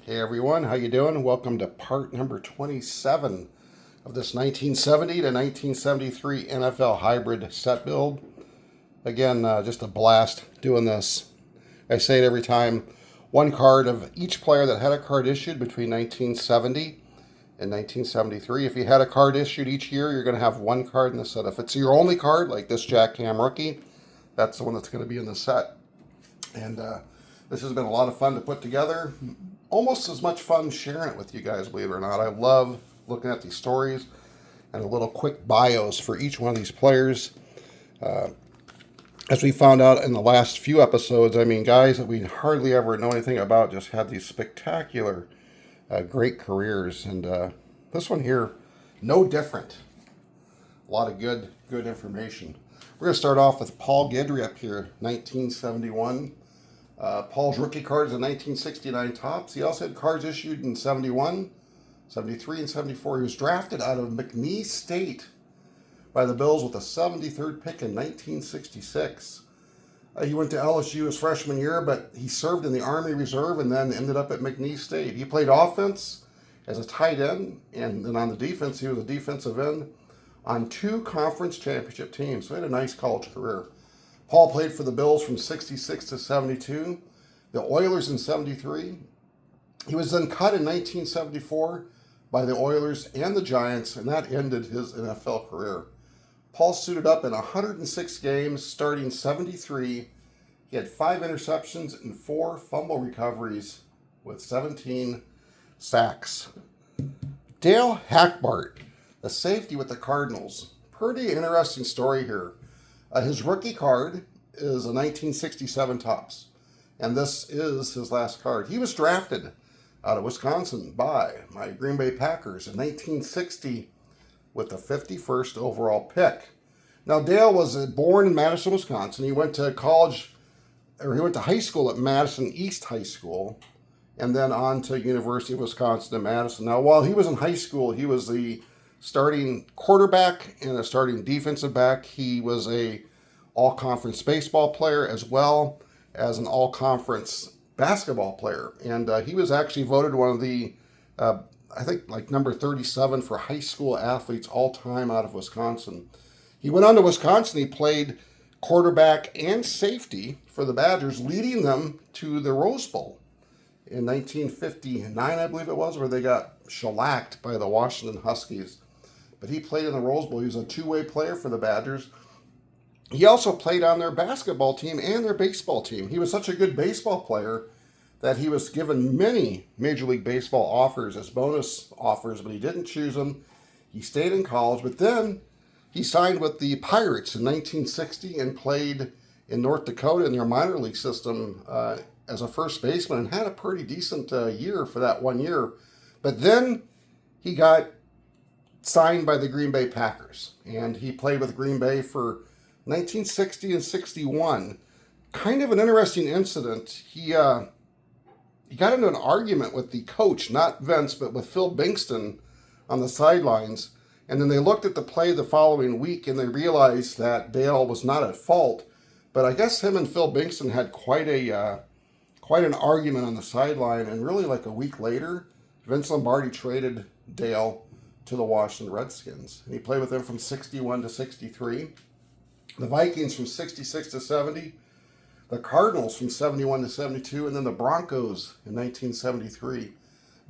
Hey everyone, how you doing? Welcome to part number 27 of this 1970 to 1973 NFL hybrid set build. Again, just a blast doing this. I say it every time. One card of each player that had a card issued between 1970 and 1973. If you had a card issued each year, you're going to have one card in the set. If it's your only card, like this Jack Cam rookie, that's the one that's going to be in the set. And this has been a lot of fun to put together. Almost as much fun sharing it with you guys, believe it or not. I love looking at these stories and the little quick bios for each one of these players. As we found out in the last few episodes, I mean, guys that we hardly ever know anything about just had these spectacular, great careers. And this one here, no different. A lot of good information. We're going to start off with Paul Guidry up here, 1971. Paul's rookie cards in 1969 tops. He also had cards issued in 71, 73, and 74. He was drafted out of McNeese State by the Bills with a 73rd pick in 1966. He went to LSU his freshman year, but he served in the Army Reserve and then ended up at McNeese State. He played offense as a tight end, and then on the defense, he was a defensive end on 2 conference championship teams. So he had a nice college career. Paul played for the Bills from 66 to 72, the Oilers in 73. He was then cut in 1974 by the Oilers and the Giants, and that ended his NFL career. Paul suited up in 106 games, starting 73. He had 5 interceptions and 4 fumble recoveries with 17 sacks. Dale Hackbart, a safety with the Cardinals. Pretty interesting story here. His rookie card is a 1967 tops, and this is his last card. He was drafted out of Wisconsin by my Green Bay Packers in 1960 with the 51st overall pick. Now, Dale was born in Madison, Wisconsin. He went to high school at Madison East High School, and then on to University of Wisconsin in Madison. Now, while he was in high school, he was the starting quarterback and a starting defensive back. He was a all-conference baseball player as well as an all-conference basketball player. And he was actually voted one of the, I think, like number 37 for high school athletes all time out of Wisconsin. He went on to Wisconsin. He played quarterback and safety for the Badgers, leading them to the Rose Bowl in 1959, I believe it was, where they got shellacked by the Washington Huskies. But he played in the Rose Bowl. He was a two-way player for the Badgers. He also played on their basketball team and their baseball team. He was such a good baseball player that he was given many Major League Baseball offers as bonus offers, but he didn't choose them. He stayed in college, but then he signed with the Pirates in 1960 and played in North Dakota in their minor league system as a first baseman and had a pretty decent year for that 1 year. But then he got signed by the Green Bay Packers, and he played with Green Bay for 1960 and 61. Kind of an interesting incident. He got into an argument with the coach, not Vince, but with Phil Bingston on the sidelines, and then they looked at the play the following week and they realized that Dale was not at fault. But I guess him and Phil Bingston had quite an argument on the sideline, and really like a week later, Vince Lombardi traded Dale to the Washington Redskins. And he played with them from 61 to 63. The Vikings from 66 to 70. The Cardinals from 71 to 72. And then the Broncos in 1973.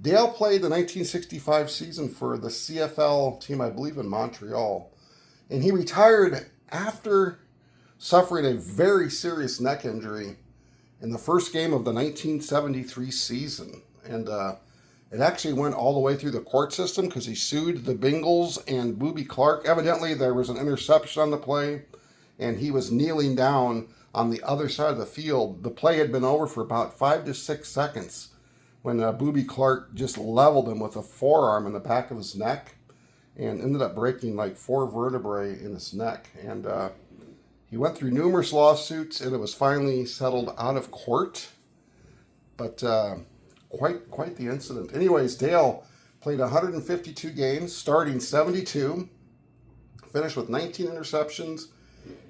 Dale played the 1965 season for the CFL team, I believe, in Montreal. And he retired after suffering a very serious neck injury in the first game of the 1973 season. And it actually went all the way through the court system because he sued the Bengals and Boobie Clark. Evidently, there was an interception on the play, and he was kneeling down on the other side of the field. The play had been over for about 5 to 6 seconds when Boobie Clark just leveled him with a forearm in the back of his neck and ended up breaking like 4 vertebrae in his neck. And he went through numerous lawsuits, and it was finally settled out of court. But quite the incident. Anyways, Dale played 152 games, starting 72, finished with 19 interceptions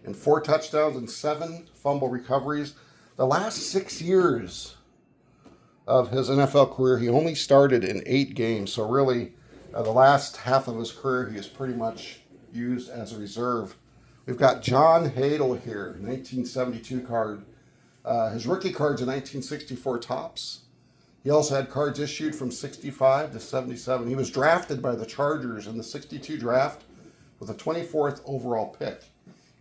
and 4 touchdowns and 7 fumble recoveries. The last 6 years of his NFL career, he only started in 8 games. So really, the last half of his career, he is pretty much used as a reserve. We've got John Hadl here, 1972 card. His rookie cards in 1964 tops. He also had cards issued from 65 to 77. He was drafted by the Chargers in the 62 draft with a 24th overall pick.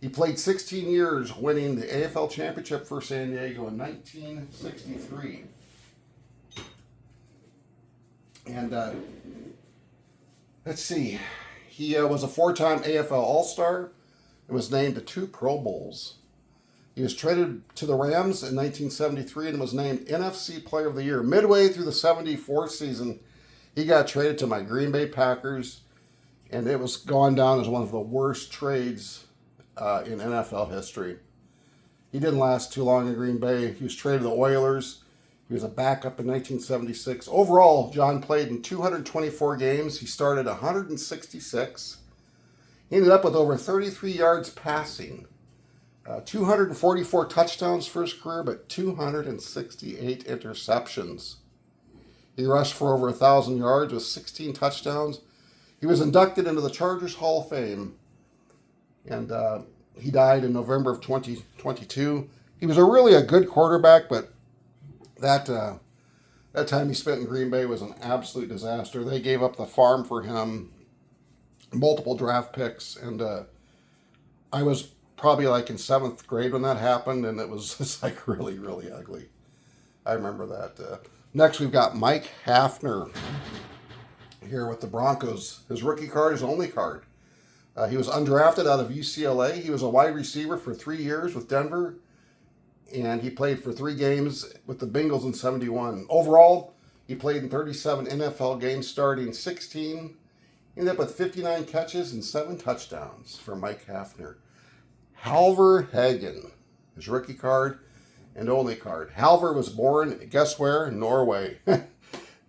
He played 16 years, winning the AFL championship for San Diego in 1963. And let's see, he was a 4-time AFL All-Star and was named to 2 Pro Bowls. He was traded to the Rams in 1973 and was named NFC Player of the Year. Midway through the 74 season, he got traded to my Green Bay Packers, and it was gone down as one of the worst trades in NFL history. He didn't last too long in Green Bay. He was traded to the Oilers. He was a backup in 1976. Overall, John played in 224 games. He started 166. He ended up with over 33 yards passing. 244 touchdowns for his career, but 268 interceptions. He rushed for over 1,000 yards with 16 touchdowns. He was inducted into the Chargers Hall of Fame, and he died in November of 2022. He was really a good quarterback, but that time he spent in Green Bay was an absolute disaster. They gave up the farm for him, multiple draft picks, and I was probably like in 7th grade when that happened, and it was just like really, really ugly. I remember that. Next, we've got Mike Haffner here with the Broncos. His rookie card is only card. He was undrafted out of UCLA. He was a wide receiver for 3 years with Denver, and he played for 3 games with the Bengals in 71. Overall, he played in 37 NFL games, starting 16. He ended up with 59 catches and 7 touchdowns for Mike Haffner. Halvor Hagen, his rookie card and only card. Halvor was born, guess where? Norway.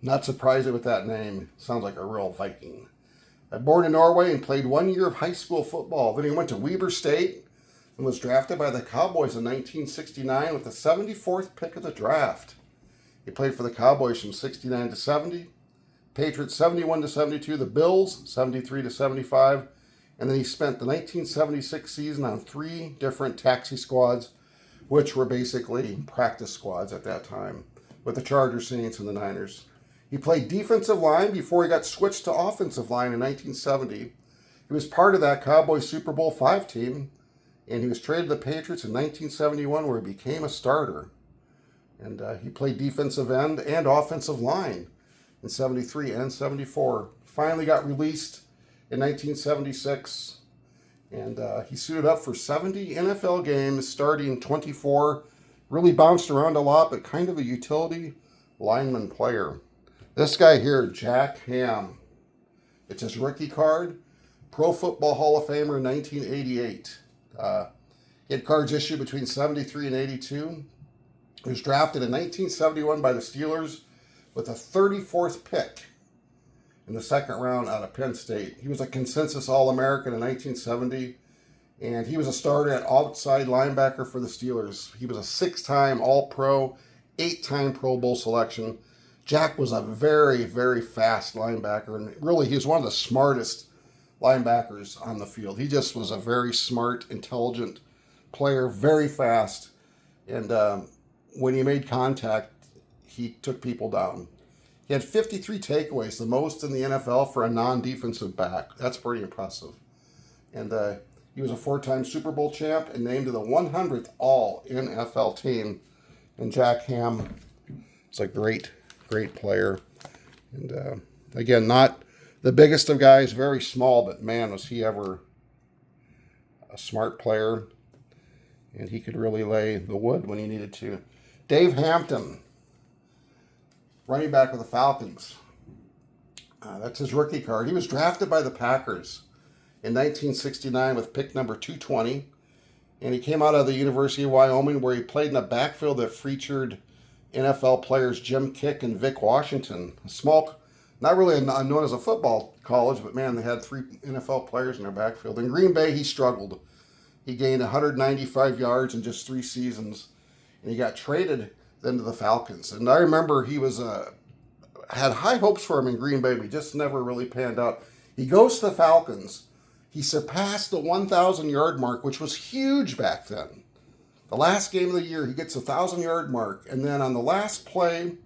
Not surprising with that name. Sounds like a real Viking. Born in Norway and played 1 year of high school football. Then he went to Weber State and was drafted by the Cowboys in 1969 with the 74th pick of the draft. He played for the Cowboys from 69 to 70, Patriots 71 to 72, the Bills 73 to 75, and then he spent the 1976 season on 3 different taxi squads, which were basically practice squads at that time, with the Chargers, Saints, and the Niners. He played defensive line before he got switched to offensive line in 1970. He was part of that Cowboys Super Bowl V team, and he was traded to the Patriots in 1971, where he became a starter. And he played defensive end and offensive line in 73 and 74. Finally got released in 1976, and he suited up for 70 NFL games, starting 24. Really bounced around a lot, but kind of a utility lineman player. This guy here, Jack Ham. It's his rookie card. Pro Football Hall of Famer in 1988. He had cards issued between 73 and 82. He was drafted in 1971 by the Steelers with a 34th pick in the 2nd round out of Penn State. He was a consensus All-American in 1970, and he was a starter at outside linebacker for the Steelers. He was a 6-time All-Pro, 8-time Pro Bowl selection. Jack was a very, very fast linebacker, and really he was one of the smartest linebackers on the field. He just was a very smart, intelligent player, very fast, and when he made contact, he took people down. He had 53 takeaways, the most in the NFL for a non-defensive back. That's pretty impressive. And he was a 4-time Super Bowl champ and named to the 100th All-NFL team. And Jack Ham is a great, great player. And again, not the biggest of guys, very small, but man, was he ever a smart player. And he could really lay the wood when he needed to. Dave Hampton, running back with the Falcons. That's his rookie card. He was drafted by the Packers in 1969 with pick number 220. And he came out of the University of Wyoming, where he played in a backfield that featured NFL players Jim Kick and Vic Washington. A small, not really known as a football college, but man, they had 3 NFL players in their backfield. In Green Bay, he struggled. He gained 195 yards in just 3 seasons. And he got traded then to the Falcons. And I remember he was had high hopes for him in Green Bay, but he just never really panned out. He goes to the Falcons. He surpassed the 1,000-yard mark, which was huge back then. The last game of the year, he gets a 1,000-yard mark, and then on the last play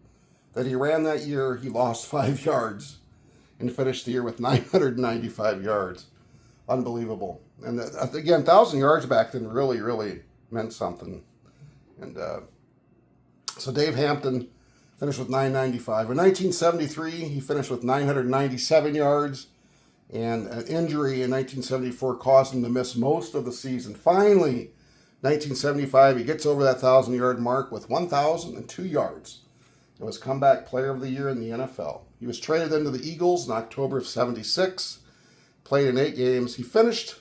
that he ran that year, he lost 5 yards and finished the year with 995 yards. Unbelievable. And again, 1,000 yards back then really, really meant something. And so Dave Hampton finished with 995. In 1973, he finished with 997 yards, and an injury in 1974 caused him to miss most of the season. Finally, 1975, he gets over that 1,000-yard mark with 1,002 yards. It was comeback player of the year in the NFL. He was traded into the Eagles in October of 76, played in 8 games. He finished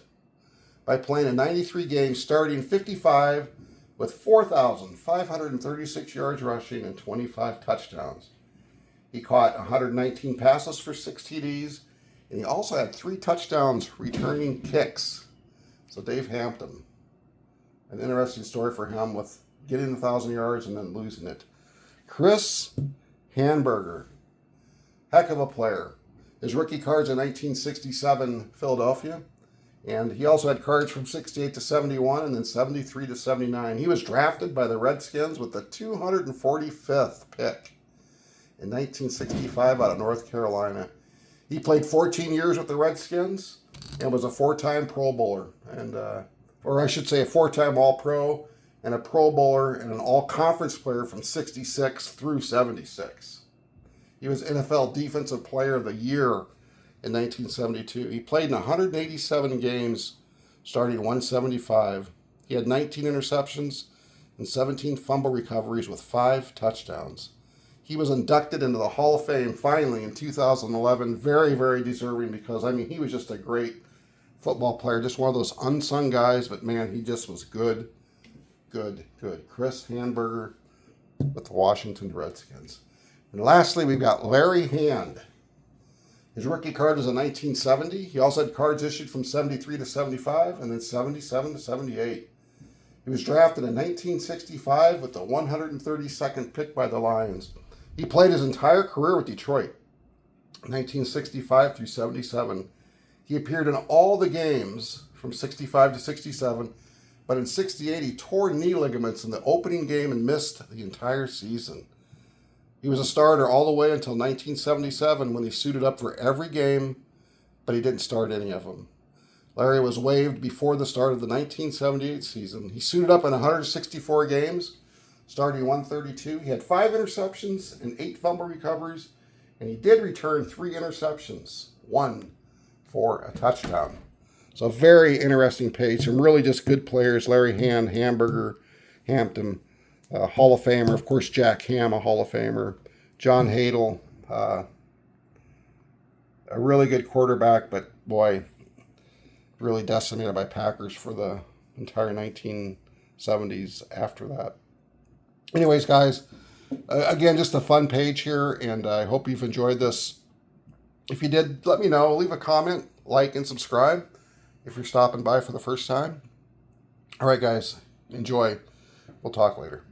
by playing in 93 games, starting 55 with 4,536 yards rushing and 25 touchdowns. He caught 119 passes for 6 TDs, and he also had 3 touchdowns returning kicks. So Dave Hampton, an interesting story for him with getting 1,000 yards and then losing it. Chris Hanburger, heck of a player. His rookie cards in 1967 Philadelphia, and he also had cards from 68 to 71 and then 73 to 79. He was drafted by the Redskins with the 245th pick in 1965 out of North Carolina. He played 14 years with the Redskins and was a 4-time Pro Bowler, and or I should say a 4-time All-Pro and a Pro Bowler and an All-Conference player from 66 through 76. He was NFL Defensive Player of the Year in 1972. He played in 187 games, starting 175. He had 19 interceptions and 17 fumble recoveries with 5 touchdowns. He was inducted into the Hall of Fame finally in 2011. Very, very deserving because, I mean, he was just a great football player. Just one of those unsung guys, but man, he just was good. Chris Hanburger with the Washington Redskins. And lastly, we've got Larry Hand. His rookie card was in 1970. He also had cards issued from 73 to 75 and then 77 to 78. He was drafted in 1965 with the 132nd pick by the Lions. He played his entire career with Detroit, 1965 through 77. He appeared in all the games from 65 to 67, but in 68 he tore knee ligaments in the opening game and missed the entire season. He was a starter all the way until 1977 when he suited up for every game, but he didn't start any of them. Larry was waived before the start of the 1978 season. He suited up in 164 games, starting 132. He had 5 interceptions and 8 fumble recoveries, and he did return 3 interceptions, 1 for a touchdown. So a very interesting page. Some really just good players. Larry Hand, Hamburger, Hampton, Hall of Famer. Of course, Jack Ham, a Hall of Famer. John Hadl, a really good quarterback, but boy, really decimated by Packers for the entire 1970s after that. Anyways, guys, again, just a fun page here, and I hope you've enjoyed this. If you did, let me know. Leave a comment, like, and subscribe if you're stopping by for the first time. All right, guys, enjoy. We'll talk later.